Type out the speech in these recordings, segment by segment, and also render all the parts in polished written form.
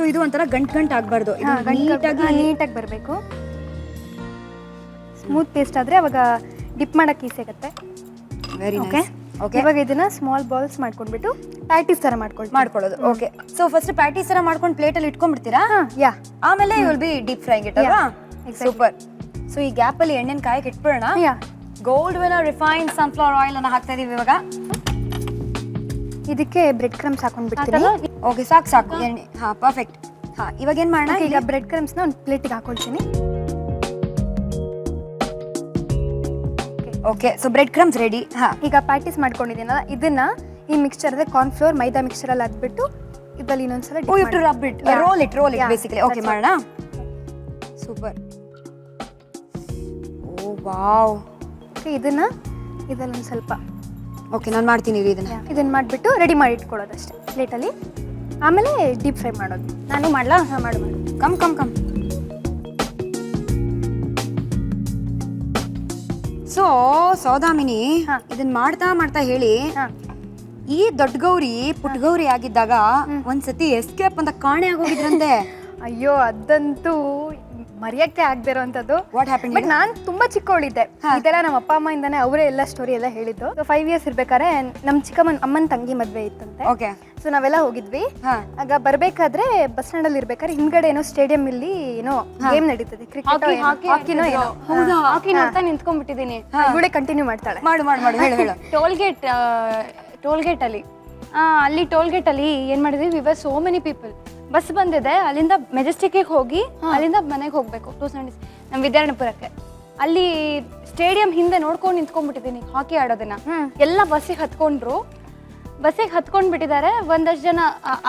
ಇದು ಒಂಥರ ಗಂಟು ಆಗಬಾರ್ದು, ನೀಟಾಗಿ ಬರಬೇಕು. ಸ್ಮೂತ್ ಪೇಸ್ಟ್ ಆದರೆ ಅವಾಗ ಡಿಪ್ ಮಾಡೋಕ್ಕೆ ಈಸಿ ಆಗುತ್ತೆ. Very okay okay. ಇವಾಗ ಇದನ್ನ ಸ್ಮಾಲ್ ಬಾಲ್ಸ್ ಮಾಡ್ಕೊಂಡ್ಬಿಟ್ಟು ಪ್ಯಾಟೀಸ್ ಥರ ಮಾಡ್ಕೊಳ್ಳೋದು. ಓಕೆ, ಸೊ ಫಸ್ಟ್ ಪ್ಯಾಟೀಸ್ ಥರ ಮಾಡ್ಕೊಂಡು ಪ್ಲೇಟಲ್ಲಿ ಇಟ್ಕೊಂಡ್ಬಿಡ್ತೀರಾ? ಯಾ. ಆಮೇಲೆ you will be deep frying it ಅಲ್ವಾ? ಸೂಪರ್. ಸೊ ಈ ಗ್ಯಾಪಲ್ಲಿ ಎಣ್ಣೆನ ಕಾಯಕ್ಕೆ ಇಟ್ಬಿಡೋಣ. Yeah. Gold winner refined sunflower oil ಅನ್ನು ಹಾಕ್ತಾ ಇದೀವಿ ಇವಾಗ. ಇದಕ್ಕೆ ಬ್ರೆಡ್ ಕ್ರಮ್ಸ್ ಹಾಕೊಂಡ್ಬಿಡ್ತೀನಿ. ಓಕೆ, ಸಾಕು ಎಣ್ಣೆ. ಹಾಂ, ಪರ್ಫೆಕ್ಟ್. ಹಾಂ, ಇವಾಗ ಏನು ಮಾಡೋಣ? ಈಗ ಬ್ರೆಡ್ ಕ್ರಮ್ಸ್ನ ಒಂದು ಪ್ಲೇಟಿಗೆ ಹಾಕೊಳ್ತೀನಿ. Okay, so bread crumbs ready. ಹಾಂ, ಈಗ ಪ್ಯಾಟೀಸ್ ಮಾಡ್ಕೊಂಡಿದ್ದೀನಲ್ಲ ಇದನ್ನ ಈ ಮಿಕ್ಸ್ಚರ್ ಅದೇ ಕಾರ್ನ್ಫ್ಲೋರ್ ಮೈದಾ ಮಿಕ್ಸ್ಚರಲ್ಲಿ ಹಾಕ್ಬಿಟ್ಟು ಇದರಲ್ಲಿ ಇನ್ನೊಂದ್ಸಲ ರೋಲ್ ಇಟ್ ಬೇಸಿಕಲಿ. ಓಕೆ, ಮಾಡೋಣ. ಸೂಪರ್. ಓ ವಾವ್. ಓಕೆ, ಇದಲ್ಲೊಂದು ಸ್ವಲ್ಪ. ಓಕೆ, ನಾನು ಮಾಡ್ತೀನಿ ಇದನ್ನ ಮಾಡಿಬಿಟ್ಟು ರೆಡಿ ಮಾಡಿ ಇಟ್ಕೊಳ್ಳೋದು ಅಷ್ಟೇ ಪ್ಲೇಟಲ್ಲಿ. ಆಮೇಲೆ ಡೀಪ್ ಫ್ರೈ ಮಾಡೋದು. ನಾನು ಮಾಡಲಾ? ಹಾಂ, ಮಾಡು. ಕಮ್. ಸೊ ಸೌದಾಮಿನಿ, ಇದನ್ನ ಮಾಡ್ತಾ ಹೇಳಿ, ಈ ದೊಡ್ಡ ಗೌರಿ ಪುಟ್ಟ ಗೌರಿ ಆಗಿದ್ದಾಗ ಒಂದ್ಸತಿ ಎಸ್ಕೇಪ್ ಅಂತ ಕಾಣೆ ಆಗೋಗಿದ್ರಂತೆ. ಅಯ್ಯೋ, ಅದಂತೂ ಮರೆಯಕ್ಕೆ ಆಗದೆ ಇರೋಂಥದ್ದು. What happen? ಬಟ್ ನಾನು ತುಂಬಾ ಚಿಕ್ಕವಳಿದ್ದೆ. ಇದೆಲ್ಲ ನಮ್ಮ ಅಪ್ಪ ಅಮ್ಮ ಇಂದಾನೆ ಅವರೇ ಎಲ್ಲ ಸ್ಟೋರಿ ಎಲ್ಲ ಹೇಳಿದ್ದು. 5 years ಇರ್ಬೇಕಾದ್ರೆ ನಮ್ಮ ಚಿಕ್ಕಮ್ಮನ ಅಮ್ಮನ ತಂಗಿ ಮದ್ವೆ ಇತ್ತಂತೆ. ಓಕೆ. ಸೊ ನಾವೆಲ್ಲ ಹೋಗಿದ್ವಿ. ಆಗ ಬರ್ಬೇಕಾದ್ರೆ ಬಸ್ ಸ್ಟ್ಯಾಂಡ್ ಅಲ್ಲಿ ಇರ್ಬೇಕಾದ್ರೆ ಹಿಂದ್ಗಡೆ ಏನೋ ಸ್ಟೇಡಿಯಂ ಇಲ್ಲಿ ಏನೋ ಗೇಮ್ ನಡೀತದೆ, ಕ್ರಿಕೆಟ್ ಹಾಕಿನೋ ಏನೋ. ಹಾಕಿ ನೋಡ್ತಾ ನಿಂತ್ಕೊಂಡ್ಬಿಟ್ಟಿದ್ದೀನಿ. ಇವಳೆ ಕಂಟಿನ್ಯೂ ಮಾಡ್ತಾಳೆ. ಮಾಡು ಹೇಳು. ಟೋಲ್ಗೇಟ್ ಅಲ್ಲಿ ಟೋಲ್ಗೇಟ್ ಅಲ್ಲಿ ಏನ್ ಮಾಡಿದ್ವಿ, we were so many people. Bus ಬಂದಿದೆ, ಅಲ್ಲಿಂದ ಮೆಜೆಸ್ಟಿಕ್ಗೆ ಹೋಗಿ ಅಲ್ಲಿಂದ ಮನೆಗೆ ಹೋಗ್ಬೇಕು 270 ನಮ್ಮ ವಿದ್ಯಾರಣ್ಯಪುರಕ್ಕೆ. ಅಲ್ಲಿ ಸ್ಟೇಡಿಯಂ ಹಿಂದೆ ನೋಡ್ಕೊಂಡು ನಿಂತ್ಕೊಂಡ್ಬಿಟ್ಟಿದ್ದೀನಿ ಹಾಕಿ ಆಡೋದನ್ನ. ಎಲ್ಲ ಬಸ್ಸಿಗೆ ಹತ್ಕೊಂಡ್ಬಿಟ್ಟಿದ್ದಾರೆ. ಒಂದಷ್ಟು ಜನ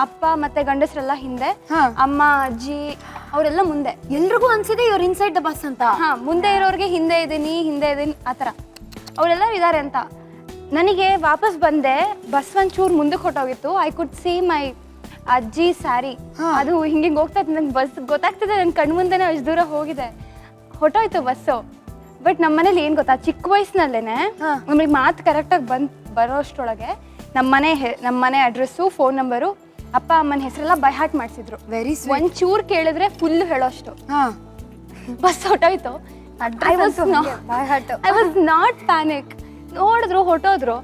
ಅಪ್ಪ ಮತ್ತೆ ಗಂಡಸರೆಲ್ಲ ಹಿಂದೆ, ಅಮ್ಮ ಅಜ್ಜಿ ಅವರೆಲ್ಲ ಮುಂದೆ. ಎಲ್ರಿಗೂ ಅನ್ಸಿದೆ ಇವ್ರು ಇನ್ಸೈಡ್ ದ ಬಸ್ ಅಂತ. ಮುಂದೆ ಇರೋರಿಗೆ ಹಿಂದೆ ಇದೀನಿ ಆತರ ಅವರೆಲ್ಲ ಇದಾರೆ ಅಂತ. ನನಗೆ ವಾಪಸ್ ಬಂದೆ, ಬಸ್ ಒಂಚೂರು ಮುಂದಕ್ಕೆ ಹೊಟ್ಟೋಗಿತ್ತು. ಐ ಕುಡ್ ಸಿ ಮೈ ಅಜ್ಜಿ ಸ್ಯಾರಿ. ಅದು ಹಿಂಗೆ ಹೋಗ್ತಾ ಇತ್ತು. ನಂಗೆ ಬಸ್ ಗೊತ್ತಾಗ್ತಿದೆ, ನನ್ನ ಕಣ್ ಮುಂದೆನೇ ಅಷ್ಟು ದೂರ ಹೋಗಿದೆ, ಹೊಟ್ಟೋಯ್ತು ಬಸ್ಸು. ಬಟ್ ನಮ್ಮ ಮನೇಲಿ ಏನ್ ಗೊತ್ತಾ, ಚಿಕ್ಕ ವಯಸ್ಸಿನಲ್ಲೇನೆ ನಮಗೆ ಮಾತು ಕರೆಕ್ಟಾಗಿ ಬರೋಷ್ಟೊಳಗೆ ನಮ್ಮ ಮನೆ ಅಡ್ರೆಸ್ಸು, ಫೋನ್ ನಂಬರು, ಅಪ್ಪ ಅಮ್ಮನ ಹೆಸರೆಲ್ಲ ಬೈ ಹಾರ್ಟ್ ಮಾಡಿಸಿದ್ರು. ಒಂಚೂರು ಕೇಳಿದ್ರೆ ಫುಲ್ ಹೇಳೋಷ್ಟು. ಬಸ್ ಹೊಟ್ಟೋಯ್ತು. I was not panic. ನೋಡಿದ್ರು ಹೊಟ್ಟೋದ್ರು.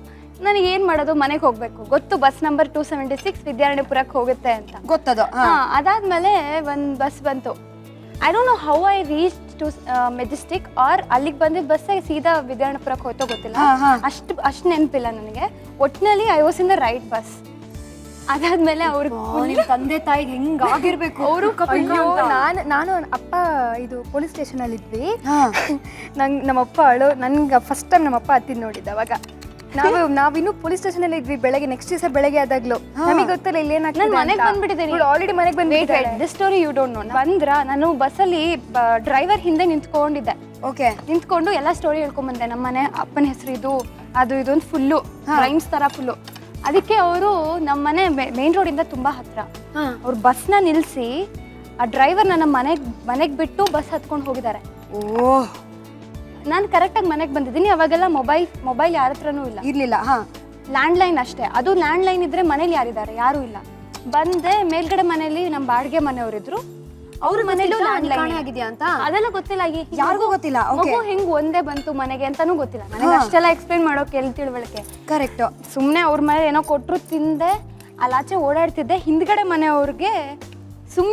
ನನಗೆ ಏನ್ ಮಾಡೋದು, ಮನೆಗೆ ಹೋಗ್ಬೇಕು. ಗೊತ್ತು ಬಸ್ ನಂಬರ್ 276 ವಿದ್ಯಾರಣ್ಯಪುರಕ್ಕೆ ಹೋಗುತ್ತೆ ಅಂತ ಗೊತ್ತದು. ಅದಾದ್ಮೇಲೆ ಒಂದು ಬಸ್ ಬಂತು. I don't know how I reach to Majestic or ಅಲ್ಲಿಗೆ ಬಂದಿದ್ದ ಬಸ್ ಸೀದಾ ವಿದ್ಯಾರಣ್ಯಪುರಕ್ಕೆ ಹೋಯ್ತೋ ಗೊತ್ತಿಲ್ಲ. ಅಷ್ಟು ನೆನಪಿಲ್ಲ ನನಗೆ. ಒಟ್ಟಿನಲ್ಲಿ I was in the right bus. ಅದಾದ್ಮೇಲೆ ಅವ್ರಿಗೆ ತಂದೆ ತಾಯಿಗೆ ಹೆಂಗಾಗಿರ್ಬೇಕು ಅವರು. ನಾನು ಅಪ್ಪ ಇದು ಪೊಲೀಸ್ ಸ್ಟೇಷನ್ ಅಲ್ಲಿ ಇದ್ವಿ. ನಮ್ಮಪ್ಪ ನನ್ಗೆ ಫಸ್ಟ್ ಟೈಮ್ ನಮ್ಮಪ್ಪ ಹತ್ತಿದ್ ನೋಡಿದ್ದ. ಅವಾಗ ನಾವಿನ್ನು ಪೊಲೀಸ್ ಸ್ಟೇಷನ್ ಅಲ್ಲಿ ಇದ್ವಿ. ಬೆಳಗ್ಗೆ ನೆಕ್ಸ್ಟ್ ದಿವಸ ಬೆಳಗ್ಗೆ ಆದಾಗ್ಲೂ ನಮಗೆ ಗೊತ್ತಿಲ್ಲ ಇಲ್ಲಿ ಏನಾಗ್ತದೆ. ಮನೆಗೆ ಬಂದ್ಬಿಟ್ಟಿದ್ದೀನಿ ಆಲ್ರೆಡಿ ಮನೆಗೆ ಬಂದ್ಬಿಟ್ಟಿದ್ದೆ. This story you don't know. ಬಂದ್ರ ನಾನು ಬಸ್ಸಲ್ಲಿ ಡ್ರೈವರ್ ಹಿಂದೆ ನಿಂತ್ಕೊಂಡಿದ್ದೆ. ಓಕೆ. ನಿಂತ್ಕೊಂಡು ಎಲ್ಲ ಸ್ಟೋರಿ ಹೇಳ್ಕೊಂಡ್ ಬಂದೆ. ನಮ್ಮ ಮನೆ ಅಪ್ಪನ ಹೆಸರು ಇದು ಒಂದು ಫುಲ್ಲು ರೈಮ್ಸ್ ತರ ಫುಲ್ಲು. ಅದಕ್ಕೆ ಅವರು ನಮ್ಮ ಮನೆ ಮೇನ್ ರೋಡಿಂದ ತುಂಬಾ ಹತ್ರ. ಅವ್ರು ಬಸ್ನ ನಿಲ್ಸಿ ಆ ಡ್ರೈವರ್ ನನ್ನ ಮನೆಗೆ ಬಿಟ್ಟು ಬಸ್ ಹತ್ಕೊಂಡು ಹೋಗಿದ್ದಾರೆ. ಓಹ್. ನಾನು ಕರೆಕ್ಟಾಗಿ ಮನೆಗೆ ಬಂದಿದ್ದೀನಿ. ಅವಾಗೆಲ್ಲ ಮೊಬೈಲ್ ಯಾರ ಹತ್ರನೂ ಇರ್ಲಿಲ್ಲ. ಲ್ಯಾಂಡ್ಲೈನ್ ಅಷ್ಟೇ. ಅದು ಲ್ಯಾಂಡ್ಲೈನ್ ಇದ್ರೆ ಮನೇಲಿ ಯಾರಿದ್ದಾರೆ, ಯಾರೂ ಇಲ್ಲ. ಬಂದೆ, ಮೇಲ್ಗಡೆ ಮನೇಲಿ ನಮ್ಮ ಬಾಡಿಗೆ ಮನೆಯವರಿದ್ರು. ಅವ್ರ ಮನೇಲೂ ಲ್ಯಾಂಡ್ಲೈನ್ ಆಗಿದ್ಯಾ ಅಂತ ಅದೆಲ್ಲ ಗೊತ್ತಿಲ್ಲ. ಯಾರಿಗೂ ಗೊತ್ತಿಲ್ಲ. ಹೆಂಗ್ ಒಂದೇ ಬಂತು ಮನೆಗೆ ಅಂತಾನೂ ಗೊತ್ತಿಲ್ಲ. ನನಗೆ ಅಷ್ಟೆಲ್ಲ ಎಕ್ಸ್ಪ್ಲೇನ್ ಮಾಡೋಕೆ ಎಲ್ಲಿ ತಿಳುವಳಿಕೆ. ಕರೆಕ್ಟ್. ಸುಮ್ಮನೆ ಅವ್ರ ಮನೆ ಏನೋ ಕೊಟ್ಟರು ತಿಂದೆ, ಅಲ್ಲಾಚೆ ಓಡಾಡ್ತಿದ್ದೆ. ಹಿಂದ್ಗಡೆ ಮನೆಯವ್ರಿಗೆ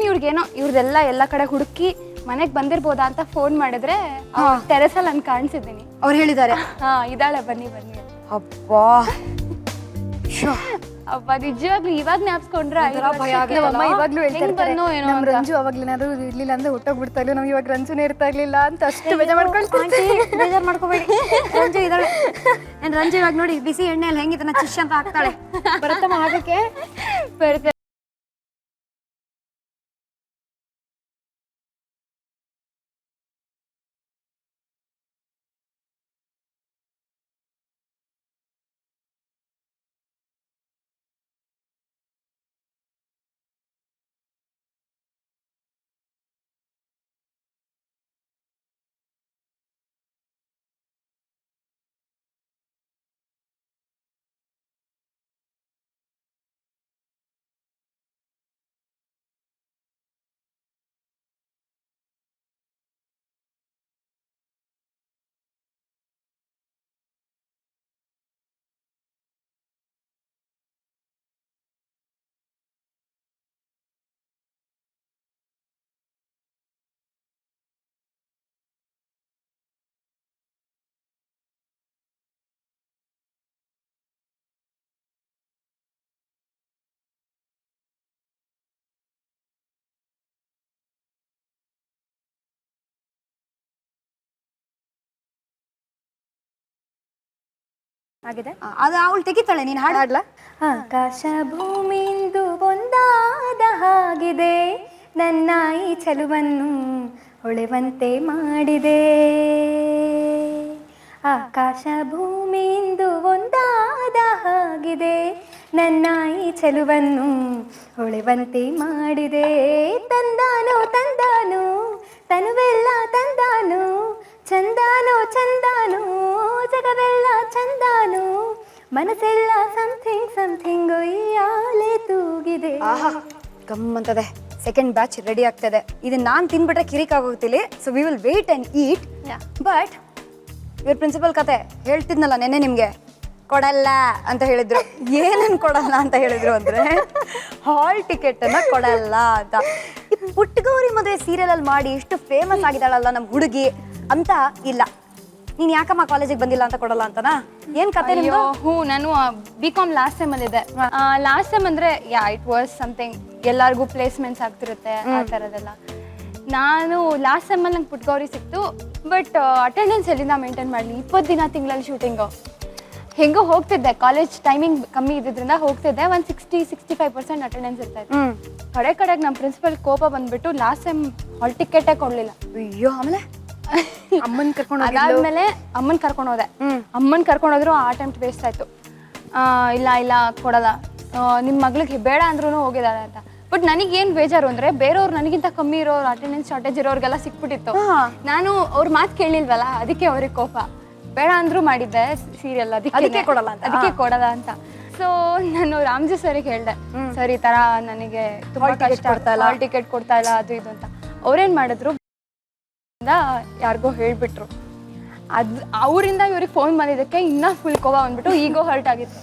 ಇವ್ರಿಗೇನೋ ಇವ್ರದೆಲ್ಲ ಎಲ್ಲ ಕಡೆ ಹುಡುಕಿ ಮನೆಗೆ ಬಂದಿರ್ಬೋದಾ ಅಂತ ಫೋನ್ ಮಾಡಿದ್ರೆ ಟೆರೆಸಲ್ಲಿ ನಾನು ಕಾಣಿಸಿದ್ದೀನಿ. ಅವ್ರು ಹೇಳಿದ್ದಾರೆ ಇದಾಳೆ ಬನ್ನಿ. ಅಪ್ಪಾ ನಿಜವಾಗ್ಲೂ ಇವಾಗ ಜ್ಞಾಪಿಸ್ಕೊಂಡ್ರೆ ನಮ್ಮಮ್ಮ ಇವಾಗ್ಲೂ ಹೇಳ್ತಾರೆ, ನಮ್ಮ ರಂಜು ಅವಾಗ್ಲೂ ಏನಾದ್ರು ಇರ್ಲಿಲ್ಲ ಅಂದ್ರೆ ಹುಟ್ಟೋಗ್ಬಿಡ್ತಾ ಇಲ್ಲ, ನಮ್ಗೆ ಇವಾಗ ರಂಜುನೇ ಇರ್ತಾ ಇರ್ಲಿಲ್ಲ ಅಂತ ಅಷ್ಟು ಬೇಜಾರ್ ಮಾಡ್ಕೋಬೇಡಿ. ರಂಜು ಇದ್ದಾಳೆ. ರಂಜು ಇವಾಗ ನೋಡಿ ಬಿಸಿ ಎಣ್ಣೆಯಲ್ಲಿ ಹೆಂಗಿದನ್ನ ಚಿಶ್ ಅಂತ ಹಾಕ್ತಾಳೆ. ಬರುತ್ತಮ್ಮ ಆಗಕ್ಕೆ. ಆಗಿದೆ. ಅದು ಅವಳು ತೆಗಿತಾಳೆ, ನೀನು ಹಾಡು. ಹಾಡ್ಲಾ? ಆಕಾಶ ಭೂಮಿಯಿಂದ ಒಂದಾದ ಹಾಗಿದೆ, ನನ್ನ ಈ ಚೆಲುವನ್ನು ಹೊಳೆವಂತೆ ಮಾಡಿದೆ. ಆಕಾಶ ಭೂಮಿಯಿಂದ ಒಂದಾದ ಹಾಗಿದೆ, ನನ್ನ ಈ ಚೆಲುವನ್ನು ಹೊಳೆವಂತೆ ಮಾಡಿದೆ. ತಂದಾನು ತಂದಾನು ತನುವೆಲ್ಲ ತಂದಾನು, ಚಂದಾನು ಚಂದಾನು ಜಗವೆಲ್ಲ ಚಂದಾನು, ಮನಸ್ಸೆಲ್ಲ ಸಮಥಿಂಗ್ ಸಮಥಿಂಗ್ ಉಯ್ಯಾಲೆ ತೂಗಿದೆ. ಆಹಾ ಗಮ್ಮಂತದೆ. ಸೆಕೆಂಡ್ ಬ್ಯಾಚ್ ರೆಡಿ ಆಗ್ತದೆ. ಇದನ್ನ ನಾನು ತಿನ್ಬಿಟ್ರೆ ಕಿರಿಕಾಗೋಗ್ತಿಲಿ. So we will wait and eat. But ಇವ್ರ ಪ್ರಿನ್ಸಿಪಲ್ ಕತೆ ಹೇಳ್ತಿದ್ನಲ್ಲ ನೆನ್ನೆ ನಿಮ್ಗೆ, ಕೊಡಲ್ಲ ಅಂತ ಹೇಳಿದ್ರು. ಏನನ್ ಕೊಡಲ್ಲ ಅಂತ ಹೇಳಿದ್ರು ಅಂದ್ರೆ ಹಾಲ್ ಟಿಕೆಟ್ ಅನ್ನ ಕೊಡಲ್ಲ ಅಂತ. ಈ ಪುಟ್ಟಗೌರಿ ಮದುವೆ ಸೀರಿಯಲ್ ಅಲ್ಲಿ ಮಾಡಿ ಇಷ್ಟು ಫೇಮಸ್ ಆಗಿದ್ದಾಳಲ್ಲ ನಮ್ಮ ಹುಡುಗಿ ಅಂತ. ಇಲ್ಲ ನೀನ್ ಯಾಕಮ್ಮ ಕಾಲೇಜಿಗೆ ಬಂದಿಲ್ಲ ಅಂತ ಕೊಡಲ್ಲ ಅಂತನಾ? ಏನ್ ಕತೆ ನಿಮ್ದು? ಹ್ಞೂ, ನಾನು BCom ಲಾಸ್ಟ್ ಸೆಮ್ ಅಲ್ಲಿ ಇದೆ. ಲಾಸ್ಟ್ ಸೆಮ್ ಅಂದ್ರೆ ಇಟ್ ವಾಸ್ ಸಮಥಿಂಗ್, ಎಲ್ಲರಿಗೂ ಪ್ಲೇಸ್ಮೆಂಟ್ಸ್ ಆಗ್ತಿರುತ್ತೆ ಆ ಥರದೆಲ್ಲ. ನಾನು ಲಾಸ್ಟ್ ಸೆಮ್ಮಲ್ಲಿ ನಂಗೆ ಪುಟ್ಟಗೌರಿ ಸಿಕ್ತು. ಬಟ್ ಅಟೆಂಡೆನ್ಸ್ ಎಲ್ಲಿಂದ ಮೇಂಟೈನ್ ಮಾಡಲಿ? 20 ದಿನ ತಿಂಗಳಲ್ಲಿ ಶೂಟಿಂಗು. ಹೆಂಗೋ ಹೋಗ್ತಿದ್ದೆ, ಕಾಲೇಜ್ ಟೈಮಿಂಗ್ ಕಮ್ಮಿ ಇದ್ದಿದ್ರಿಂದ ಹೋಗ್ತಿದ್ದೆ. ಒಂದು 60-65% ಅಟೆಂಡೆನ್ಸ್ ಇರ್ತಾ ಇತ್ತು. ಕಡೆಗೆ ನಮ್ಮ ಪ್ರಿನ್ಸಿಪಲ್ ಕೋಪ ಬಂದ್ಬಿಟ್ಟು ಲಾಸ್ಟ್ ಸೆಮ್ ಹಾಲ್ ಟಿಕೆಟೇ ಕೊಡಲಿಲ್ಲ. ಅಯ್ಯೋ, ಆಮೇಲೆ ಅಮ್ಮನ್ ಕರ್ಕೊಂಡು ಅದಾದ್ಮೇಲೆ ಅಮ್ಮನ್ ಕರ್ಕೊಂಡು ಹೋದೆ. ಅಮ್ಮನ್ ಕರ್ಕೊಂಡು ಹೋದ್ರು ಆ ಅಟೆಂಪ್ಟ್ ವೇಸ್ಟ್ ಆಯ್ತು. ಇಲ್ಲ ಕೊಡಲ್ಲ, ನಿಮ್ಮ ಮಗಳಿಗೆ ಬೇಡ ಅಂದ್ರೂ ಹೋಗಿದ್ದಾರೆ ಅಂತ. ಬಟ್ ನನಗೇನು ಬೇಜಾರು ಅಂದ್ರೆ ಬೇರೆಯವ್ರು ನನಗಿಂತ ಕಮ್ಮಿ ಇರೋರು, ಅಟೆಂಡೆನ್ಸ್ ಶಾರ್ಟೇಜ್ ಇರೋರಿಗೆಲ್ಲ ಸಿಕ್ಬಿಟ್ಟಿತ್ತು. ನಾನು ಅವ್ರ ಮಾತು ಕೇಳಿಲ್ವಲ್ಲ, ಅದಕ್ಕೆ ಅವ್ರಿಗೆ ಕೋಪ. ಬೇಡ ಅಂದ್ರೂ ಮಾಡಿದ್ದೆ ಸೀರಿಯಲ್, ಅದಕ್ಕೆ ಕೊಡಲ್ಲ ಅಂತ. ಸೊ ನಾನು ರಾಮ್ಜಿ ಸರಿಗೆ ಹೇಳಿದೆ, ಸರ್ ಈ ತರ ನನಗೆ ತುಂಬಾ ಕಷ್ಟ, ಹಾಲ್ ಟಿಕೆಟ್ ಕೊಡ್ತಾ ಇಲ್ಲ ಅದು ಇದು ಅಂತ. ಅವ್ರೇನ್ ಮಾಡಿದ್ರು, ಯಾರಿಗೋ ಹೇಳ್ಬಿಟ್ರು. ಅವರಿಂದ ಇವ್ರಿಗೆ ಫೋನ್ ಬಂದಿದ್ದಕ್ಕೆ ಇನ್ನೂ ಫುಲ್ ಕೋಪ ಬಂದ್ಬಿಟ್ಟು ಈಗೋ ಹರ್ಟ್ ಆಗಿತ್ತು.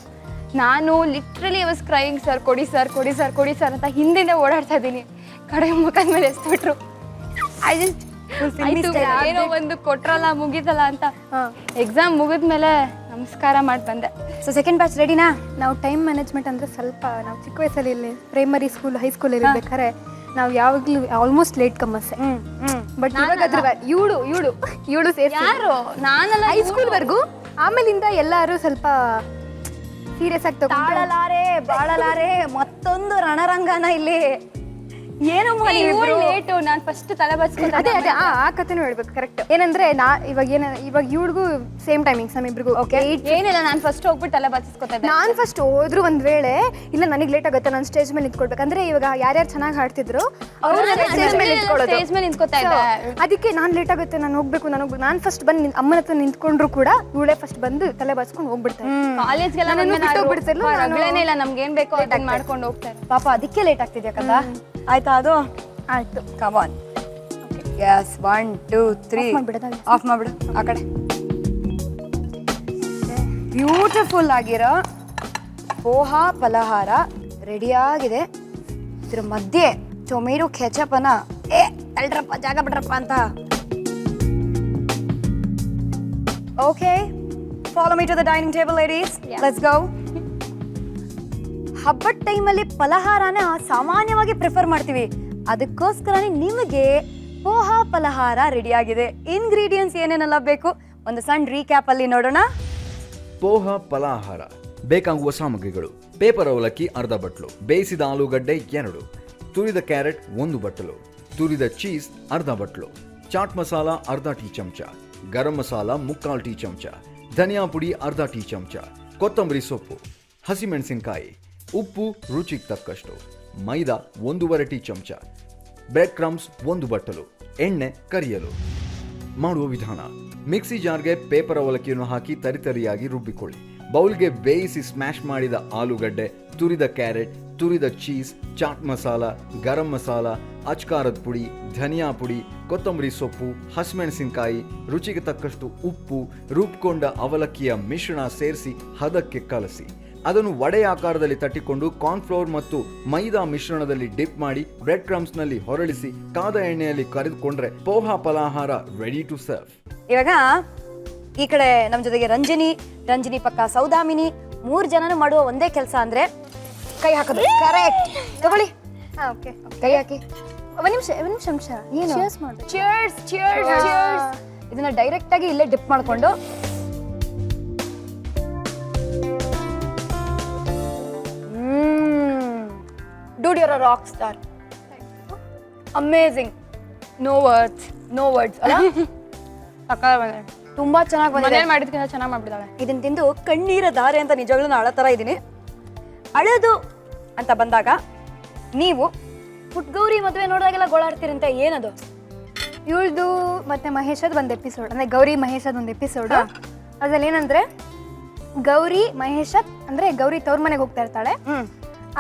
ನಾನು ಲಿಟ್ರಲಿ ವಾಸ್ ಕ್ರೈಯಿಂಗ್, ಸರ್ ಕೊಡಿ ಸರ್ ಕೊಡಿ ಸರ್ ಕೊಡಿ ಸರ್ ಅಂತ ಹಿಂದಿಂದ ಓಡಾಡ್ತಾ ಇದ್ದೀನಿ. ಕಡೆ ಮುಖದ ಮೇಲೆ ಎಸ್ಬಿಟ್ರು. ಏನೋ ಒಂದು ಕೊಟ್ರಲ್ಲ ಮುಗಿತಲ್ಲ ಅಂತ. ಎಕ್ಸಾಮ್ ಮುಗಿದ್ಮೇಲೆ ನಮಸ್ಕಾರ ಮಾಡಿ ಬಂದೆ. ಸೊ ಸೆಕೆಂಡ್ ಬ್ಯಾಚ್ ರೆಡಿನಾ? ನಾವು ಟೈಮ್ ಮ್ಯಾನೇಜ್ಮೆಂಟ್ ಅಂದರೆ ಸ್ವಲ್ಪ, ನಾವು ಚಿಕ್ಕ ವಯಸ್ಸಲ್ಲಿ ಇಲ್ಲಿ ಪ್ರೈಮರಿ ಸ್ಕೂಲ್ ಹೈಸ್ಕೂಲ್ ಇರ್ಬೇಕಾದ್ರೆ ನಾವು ಯಾವಾಗಲೂ ಆಲ್ಮೋಸ್ಟ್ ಲೇಟ್ ಕಮ್ಮಸ್ಸೆ. ಬಟ್ ಇವಾಗ ಇವಳು ಸೇರಿ ಯಾರು? ನಾನಲ್ಲ, ಹೈಸ್ಕೂಲ್ವರೆಗೂ. ಆಮೇಲಿಂದ ಎಲ್ಲರೂ ಸ್ವಲ್ಪ ಸೀರಿಯಸ್ ಆಗಿ ತಾಳಲಾರೆ ಬಾಳಲಾರೆ ಮತ್ತೊಂದು ರಣರಂಗನ ಇಲ್ಲಿ. ಏನಮ್ಮ ಲೇಟು, ನಾನು ಫಸ್ಟ್ ತಲೆ ಬಚ್ಕೊಂಡು ಅದೇ ಆ ಕಥೆನೂ ಹೇಳ್ಬೇಕು. ಕರೆಕ್ಟ್. ಏನಂದ್ರೆ ಇವಾಗ ಇವಳಿಗೂ ಸೇಮ್ ಟೈಮಿಂಗ್ಸ್ ನಮ್ಮಿಬ್ರಿಗೂ. ಏನಿಲ್ಲ, ನಾನು ಫಸ್ಟ್ ಹೋಗ್ಬಿಟ್ಟು ತಲೆ ಬಚ್ಚಿಸ್ಕೊತಾ ಇದ್ದೆ. ನಾನು ಫಸ್ಟ್ ಹೋದ್ರು ಒಂದ್ ವೇಳೆ ಇಲ್ಲ ನನಗೆ ಲೇಟ್ ಆಗುತ್ತೆ, ನಾನು ಸ್ಟೇಜ್ ಮೇಲೆ ನಿಂತ್ಕೊಳ್ಬೇಕಂದ್ರೆ ಇವಾಗ ಯಾರ್ಯಾರು ಚೆನ್ನಾಗಿ ಹಾಡ್ತಿದ್ರು ಸ್ಟೇಜ್ ಮೇಲೆ ನಿಂತ್ಕೊತಾ ಇದ್ದೆ. ಅದಕ್ಕೆ ನಾನು ಲೇಟ್ ಆಗುತ್ತೆ, ನಾನು ಹೋಗ್ಬೇಕು ನಾನು ಫಸ್ಟ್ ಬಂದು ಅಮ್ಮನ ಹತ್ರ ನಿಂತ್ಕೊಂಡ್ರು ಕೂಡ ಇವಳೇ ಫಸ್ಟ್ ಬಂದು ತಲೆ ಬಾಚ್ಕೊಂಡು ಹೋಗ್ಬಿಡ್ತಾರೆ. ಕಾಲೇಜ್ಗೆಲ್ಲ ಇಲ್ಲ, ನಮ್ಗೆ ಏನ್ ಬೇಕೋ ಅದನ್ನ ಮಾಡ್ಕೊಂಡು ಹೋಗ್ತಾರೆ. ಪಾಪ ಅದಕ್ಕೆ ಲೇಟ್ ಆಗ್ತಿದ್ಯಾ ಕದ? ಆಯ್ತಾ? ಅದು ಆಯ್ತು. Come on. ಯಸ್, 1 2 3 ಆಫ್ ಮಾಡ್ಬಿಡು ಆ ಕಡೆ. ಬ್ಯೂಟಿಫುಲ್ ಆಗಿರೋ ಪೋಹಾ ಫಲಹಾರ ರೆಡಿ ಆಗಿದೆ. ಇದ್ರ ಮಧ್ಯೆ ಟೊಮೆಟೊ ಕೆಚಪ್ ಅನ್ನ ತಳ್ರಪ್ಪ ಜಾಗ ಬಿಡ್ರಪ್ಪ ಅಂತ. Okay, follow me to the dining table ladies. Let's go. ಹಬ್ಬದ ಟೈಮಲ್ಲಿ ಫಲಹಾರನ ಸಾಮಾನ್ಯವಾಗಿ ಪ್ರಿಫರ್ ಮಾಡ್ತೀವಿ. ಅದಕ್ಕೋಸ್ಕರನೇ ನಿಮಗೆ ಪೋಹಾ ಫಲಹಾರ ರೆಡಿ ಆಗಿದೆ. ಇಂಗ್ರೀಡಿಯೆಂಟ್ಸ್ ಏನೇನೆಲ್ಲ ಬೇಕು ಒಂದು ಸಣ್ಣ ರೀಕ್ಯಾಪ್ ಅಲ್ಲಿ ನೋಡೋಣ. ಪೋಹಾ ಫಲಹಾರ ಬೇಕಾಗುವ ಸಾಮಗ್ರಿಗಳು: ಪೇಪರ್ ಅವಲಕ್ಕಿ ಅರ್ಧ ಬಟ್ಲು, ಬೇಯಿಸಿದ ಆಲೂಗಡ್ಡೆ 2, ತುರಿದ ಕ್ಯಾರೆಟ್ 1 ಬಟ್ಟಲು, ತುರಿದ ಚೀಸ್ ಅರ್ಧ ಬಟ್ಲು, ಚಾಟ್ ಮಸಾಲ ಅರ್ಧ ಟೀ ಚಮಚ, ಗರಂ ಮಸಾಲ 3/4 ಟೀ ಚಮಚ, ಧನಿಯಾ ಪುಡಿ ಅರ್ಧ ಟೀ ಚಮಚ, ಕೊತ್ತಂಬರಿ ಸೊಪ್ಪು, ಹಸಿಮೆಣಸಿನಕಾಯಿ, ಉಪ್ಪು ರುಚಿಗೆ ತಕ್ಕಷ್ಟು, ಮೈದಾ 1/2 ಟೀ ಚಮಚ, ಬ್ರೆಡ್ ಕ್ರಮ್ಸ್ 1 ಬಟ್ಟಲು, ಎಣ್ಣೆ ಕರಿಯಲು. ಮಾಡುವ ವಿಧಾನ: ಮಿಕ್ಸಿ ಜಾರ್ಗೆ ಪೇಪರ್ ಅವಲಕ್ಕಿಯನ್ನು ಹಾಕಿ ತರಿತರಿಯಾಗಿ ರುಬ್ಬಿಕೊಳ್ಳಿ. ಬೌಲ್ಗೆ ಬೇಯಿಸಿ ಸ್ಮ್ಯಾಶ್ ಮಾಡಿದ ಆಲೂಗಡ್ಡೆ, ತುರಿದ carrot, ತುರಿದ cheese, chat masala, garam masala, ಅಚ್ಕಾರದ ಪುಡಿ, ಧನಿಯಾ ಪುಡಿ, ಕೊತ್ತಂಬರಿ ಸೊಪ್ಪು, ಹಸಿಮೆಣಸಿನಕಾಯಿ, ರುಚಿಗೆ ತಕ್ಕಷ್ಟು ಉಪ್ಪು, ರುಬ್ಕೊಂಡ ಅವಲಕ್ಕಿಯ ಮಿಶ್ರಣ ಸೇರಿಸಿ ಹದಕ್ಕೆ ಕಲಸಿ. ಅದನ್ನು ವಡೆ ಆಕಾರದಲ್ಲಿ ತಟ್ಟಿಕೊಂಡು ಕಾರ್ನ್ಫ್ಲೋರ್ ಮತ್ತು ಮೈದಾ ಮಿಶ್ರಣದಲ್ಲಿ ಡಿಪ್ ಮಾಡಿ ಬ್ರೆಡ್ ಕ್ರಮ್ಸ್ನಲ್ಲಿ ಹೊರಳಿಸಿ ಕಾದ ಎಣ್ಣೆಯಲ್ಲಿ ಕರೆದುಕೊಂಡ್ರೆ ಪೋಹಾ ಫಲಹಾರ ರೆಡಿ ಟು ಸರ್ವ್. ಇವಾಗ ಈ ಕಡೆ ನಮ್ಮ ಜೊತೆಗೆ ರಂಜಿನಿ ಪಕ್ಕ ಸೌದಾಮಿನಿ, 3 ಜನನು ಮಾಡುವ ಒಂದೇ ಕೆಲಸ ಅಂದ್ರೆ ಕೈ ಹಾಕೋದು. ಕರೆಕ್ಟ್. ತಗೊಳ್ಳಿ. ಓಕೆ, ಕೈ ಹಾಕಿ. ಒಂದ್ ನಿಮಿಷ ಏನು? ಚಿಯರ್ಸ್. ಇದನ್ನ ಡೈರೆಕ್ಟ್ ಆಗಿ ಇಲ್ಲೇ ಡಿಪ್ ಮಾಡ್ಕೊಂಡು dude your a rock star. Amazing. No words ಅಲ್ಲ. ತುಂಬಾ ಚೆನ್ನಾಗಿ ಬಂದಿದೆ. ಮನೇಲಿ ಮಾಡಿದ್ಕಿಂತ ಚೆನ್ನಾಗಿ ಮಾಡ್ಬಿಡ್ತಾಳೆ. ಇದನ್ನ ತಿಂದು ಕಣ್ಣೀರ ಧಾರೆ ಅಂತ ನಿಜವಾಗ್ಲೂ ನಾನು ಅಳೋ ಥರ ಇದ್ದೀನಿ. ಅಳೋದು ಅಂತ ಬಂದಾಗ ನೀವು ಪುಟ್ಗೌರಿ ಮದುವೆ ನೋಡಿದಾಗೆಲ್ಲ ಗೋಳಾಡ್ತೀರಂತೆ, ಏನದು? ಇವಳ್ದು ಮತ್ತೆ ಮಹೇಶದ್ ಒಂದು ಎಪಿಸೋಡ್, ಅಂದ್ರೆ ಗೌರಿ ಮಹೇಶದ್ ಒಂದು ಎಪಿಸೋಡ್. ಅದ್ರಲ್ಲಿ ಏನಂದ್ರೆ ಗೌರಿ ಮಹೇಶದ್ ಅಂದ್ರೆ ಗೌರಿ ತವ್ರ ಮನೆಗೆ ಹೋಗ್ತಾ ಇರ್ತಾಳೆ.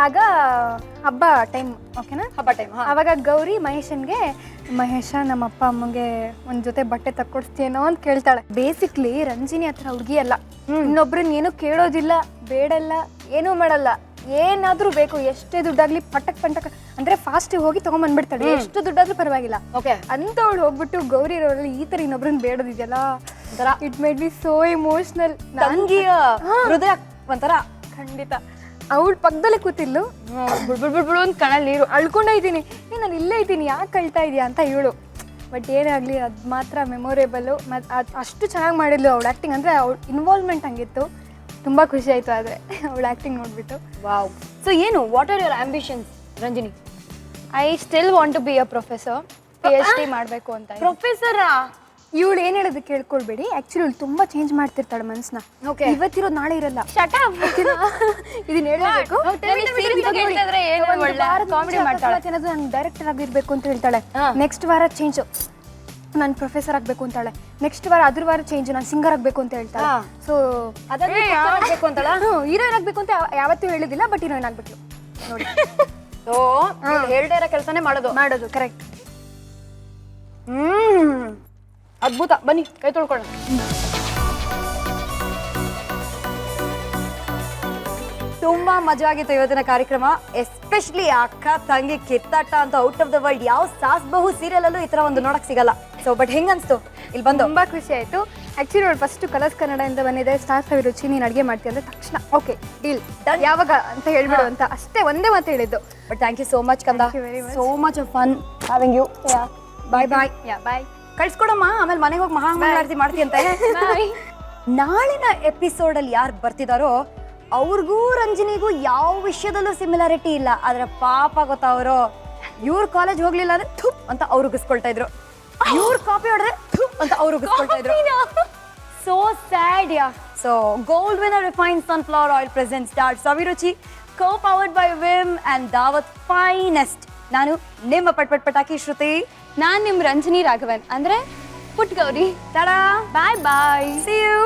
ಆಗ ಹಬ್ಬ ಟೈಮ್, ಓಕೆನಾ, ಹಬ್ಬ ಟೈಮ್. ಅವಾಗ ಗೌರಿ ಮಹೇಶನ್ಗೆ, ಮಹೇಶ ನಮ್ಮ ಅಪ್ಪ ಅಮ್ಮಗೆ ಒಂದ್ ಜೊತೆ ಬಟ್ಟೆ ತಕ್ಕೊಡ್ತೀನೋ ಅಂತ ಕೇಳ್ತಾಳೆ. ಬೇಸಿಕ್ಲಿ ರಂಜಿನಿ ಹತ್ರ ಹುಡುಗಿ ಅಲ್ಲ, ಇನ್ನೊಬ್ರನ್ನ ಏನು ಕೇಳೋದಿಲ್ಲ, ಬೇಡಲ್ಲ, ಏನೂ ಮಾಡಲ್ಲ. ಏನಾದ್ರೂ ಬೇಕು, ಎಷ್ಟೇ ದುಡ್ಡಾಗ್ಲಿ ಪಟಕ್ ಅಂದ್ರೆ ಫಾಸ್ಟ್ ಹೋಗಿ ತಗೊಂಡ್ಬಂದ್ಬಿಡ್ತಾಳೆ, ಎಷ್ಟು ದುಡ್ಡಾದ್ರೂ ಪರವಾಗಿಲ್ಲ. ಓಕೆ. ಅಂತವಳು ಹೋಗ್ಬಿಟ್ಟು ಗೌರಿ ರೋಡಲ್ಲಿ ಈ ತರ ಇನ್ನೊಬ್ರನ್ನ ಬೇಡೋದಿದೆಯಲ್ಲ, it made be so emotional. ತಂಗಿಯ ಹೃದಯ ಒಂಥರ. ಖಂಡಿತ. ಅವಳು ಪಕ್ಕದಲ್ಲೇ ಕೂತಿದ್ಲು, ಬಿಡು ಅಂತ ಕಣ್ಣಲ್ಲಿ ನೀರು. ಅಳ್ಕೊಂಡೇ ಇದ್ದೀನಿ, ನಾನು ಇಲ್ಲೇ ಇದ್ದೀನಿ, ಯಾಕೆ ಅಳ್ತಾ ಇದೀಯಾ ಅಂತ ಇವಳು. ಬಟ್ ಏನೇ ಆಗಲಿ ಅದು ಮಾತ್ರ ಮೆಮೊರೇಬಲ್ಲು. ಮತ್ತು ಅಷ್ಟು ಚೆನ್ನಾಗಿ ಮಾಡಿದ್ಲು ಅವಳು ಆ್ಯಕ್ಟಿಂಗ್, ಅಂದರೆ ಅವಳು ಇನ್ವಾಲ್ವ್ಮೆಂಟ್ ಹಂಗಿತ್ತು. ತುಂಬ ಖುಷಿ ಆಯಿತು ಆದರೆ ಅವಳು ಆ್ಯಕ್ಟಿಂಗ್ ನೋಡಿಬಿಟ್ಟು. ವಾವ್. ಸೊ ಏನು, what are your ambitions Ranjini? I still want to be a professor. PhD ಮಾಡಬೇಕು ಅಂತ. ಪ್ರೊಫೆಸರಾ? ಇವಳು ಏನು ಹೇಳೋದು ಕೇಳ್ಕೊಳ್ಬೇಡಿ, ಆ್ಯಕ್ಚುಲಿ ಇವಳು ತುಂಬ ಚೇಂಜ್ ಮಾಡ್ತಿರ್ತಾಳೆ ಮನಸ್ಸನ್ನ. ಓಕೆ. ಇವತ್ತಿರೋದು ನಾಳೆ ಇರಲ್ಲ. Shut up. ಇದನ್ನ ಹೇಳಬೇಕು. ಕಾಮಿಡಿ ಮಾಡ್ತಾಳೆ. ನಾನು ಡೈರೆಕ್ಟರ್ ಆಗಿರ್ಬೇಕು ಅಂತ ಹೇಳ್ತಾಳೆ. ನೆಕ್ಸ್ಟ್ ವಾರ ಚೇಂಜ್, ನಾನು ಪ್ರೊಫೆಸರ್ ಆಗಬೇಕು ಅಂತಾಳೆ. ನೆಕ್ಸ್ಟ್ ವಾರ ಅದ್ರ ವಾರ ಚೇಂಜ್, ನಾನು ಸಿಂಗರ್ ಆಗಬೇಕು ಅಂತ ಹೇಳ್ತಾಳೆ. ಸೊ ಅದಾಗಬೇಕು ಅಂತಲ್ಲ. ಹೀರೋಯಿನ್ ಆಗಬೇಕು ಅಂತ ಯಾವತ್ತೂ ಹೇಳಿದಿಲ್ಲ, ಬಟ್ ಹೀರೋಯಿನ್ ಆಗ್ಬೇಕು ನೋಡಿ. ಸೊ ಹೇಳ್ದೇ ಇರೋ ಕೆಲಸನೇ ಮಾಡೋದು. ಕರೆಕ್ಟ್. ಅದ್ಭುತ. ಬನ್ನಿ ಕೈ ತೊಳ್ಕೊಳ್ಳೋಣ. ತುಂಬಾ ಮಜಾ ಆಗಿತ್ತು ಇವತ್ತಿನ ಕಾರ್ಯಕ್ರಮ. ಎಸ್ಪೆಷಲಿ ಅಕ್ಕ ತಂಗಿ ಕಿತ್ತಾಟ ಅಂತ ಔಟ್ ಆಫ್ ದ ವರ್ಲ್ಡ್ ಯಾವ ಸಾಸ್ ಬಹು ಸೀರಿಯಲ್ ಅಲ್ಲೂ ಈ ತರ ಒಂದು ನೋಡಕ್ ಸಿಗಲ್ಲ. ಸೊ ಬಟ್ ಹೆಂಗ್ ಅನ್ಸ್ತು ಇಲ್ಲಿ ಬಂದು? ತುಂಬಾ ಖುಷಿ ಆಯ್ತು. ಆಕ್ಚುಲಿ ಅವಳು ಫಸ್ಟ್ ಕಲರ್ಸ್ ಕನ್ನಡದಿಂದ ಬಂದಿದೆ, ಸ್ಟಾರ್ ಸವಿ ರುಚಿ ನೀನು ಅಡುಗೆ ಮಾಡ್ತೀಯ ಅಂದ್ರೆ ತಕ್ಷಣ ಓಕೆ ಡೀಲ್, ಯಾವಾಗ ಅಂತ ಹೇಳ್ಬಿಡು ಅಂತ ಅಷ್ಟೇ ಒಂದೇ ಮಾತು ಹೇಳಿದ್ದು. But thank you so much ಕಂದ. Thank you very much. So much of fun having you. Bye bye. ಕಳ್ಸ್ಕೊಡಮ್ಮ, ಆಮೇಲೆ ಮನೆಗೆ ಹೋಗಿ ಮಹಾಮಂಗಳಾರತಿ ಮಾಡ್ತೀಯ ಅಂತ. ನಾಳಿನ ಎಪಿಸೋಡ್ ಅಲ್ಲಿ ಯಾರು ಬರ್ತಿದಾರೋ ಅವ್ರಿಗೂ ರಂಜನಿಗೂ ಯಾವ ವಿಷಯದಲ್ಲೂ ಸಿಮಿಲಾರಿಟಿ ಇಲ್ಲ. ಆದ್ರೆ ಪಾಪ ಗೊತ್ತಾ, ಅವರು ಇವ್ರ ಕಾಲೇಜ್ ಹೋಗ್ಲಿಲ್ಲ ಅಂದ್ರೆ ಥುಪ್ ಅಂತ ಅವ್ರು ಉಗಿಸ್ಕೊಳ್ತಾ ಇದ್ರು, ಇವ್ರ ಕಾಪಿ ಹೊಡೆದ್ರೆ ಥುಪ್ ಅಂತ ಅವ್ರು ಉಗಿಸ್ಕೊಳ್ತಾ ಇದ್ರು. So sad yeah. So gold winner refined sunflower oil present start Saviruchi, co powered by Vim and Dawat finest. ನಾನು ನಿಮ್ಮ ಪಟಾಕಿ ಶ್ರುತಿ. ನಾನು ನಿಮ್ಮ ರಂಜನಿ ರಾಘವನ್, ಅಂದ್ರೆ ಪುಟ್ ಗೌರಿ. ತಡಾ. ಬಾಯ್ ಬಾಯ್. See you.